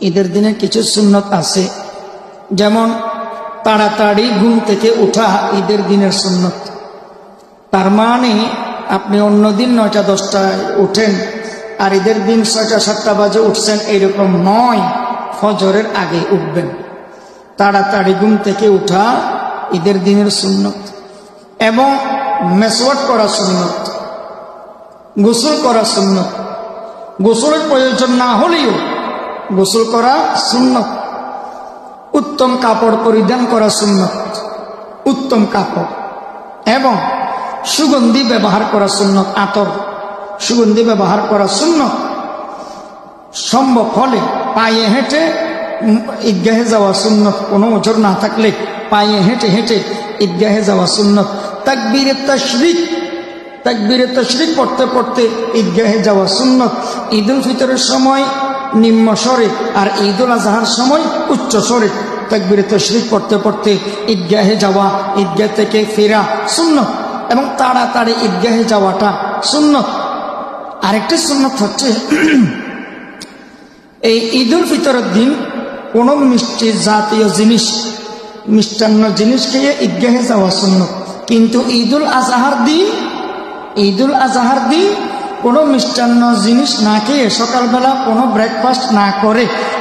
ঈদের দিনে কিছু সুন্নত আছে, যেমন তাড়াতাড়ি ঘুম থেকে ওঠা ঈদের দিনের সুন্নত। তার মানে আপনি অন্যদিন 9টা-10টায় উঠেন আর ঈদের দিন 6টা-7টা বাজে উঠছেন, এইরকম নয়। ফজরের আগে উঠবেন। তাড়াতাড়ি ঘুম থেকে উঠা ঈদের দিনের সুন্নত। এবং মেসওয়াক করা সুন্নত, গোসল করা সুন্নত। গোসলের প্রয়োজন না হলেও গোসল করা সুন্নত। উত্তম কাপড় পরিধান করা সুন্নত, উত্তম কাপড়। এবং সুগন্ধি ব্যবহার করা সুন্নত, আতর, সুগন্ধি ব্যবহার করা সুন্নত। সম্ভব হলে পায়ে হেঁটে ঈদগাহে যাওয়া সুন্নত। কোনো ওজোর না থাকলে পায়ে হেঁটে হেঁটে ঈদগাহে যাওয়া সুন্নত। তাকবীরে তাশরিক পড়তে পড়তে ঈদগাহে যাওয়া সুন্নত। ঈদুল ফিতরের সময় নিম্ন স্বরে আর ঈদুল আজহার সময় উচ্চ স্বরে তাকবীরে তাশরিক পড়তে পড়তে ঈদগাহে যাওয়া, ঈদগাহ থেকে ফেরা সুন্নত। এবং তাড়াতাড়ি ঈদগাহে যাওয়াটা সুন্নত। আরেকটি সুন্নত হচ্ছে এই ঈদুল ফিতরের দিন কোনো মিষ্টি জাতীয় জিনিস, মিষ্টান্ন জিনিস খেয়ে ঈদগাহে যাওয়া সুন্নত। কিন্তু ঈদুল আজহার দিন কোনো মিষ্টান্ন জিনিস না খেয়ে সকালবেলা কোনো ব্রেকফাস্ট না করে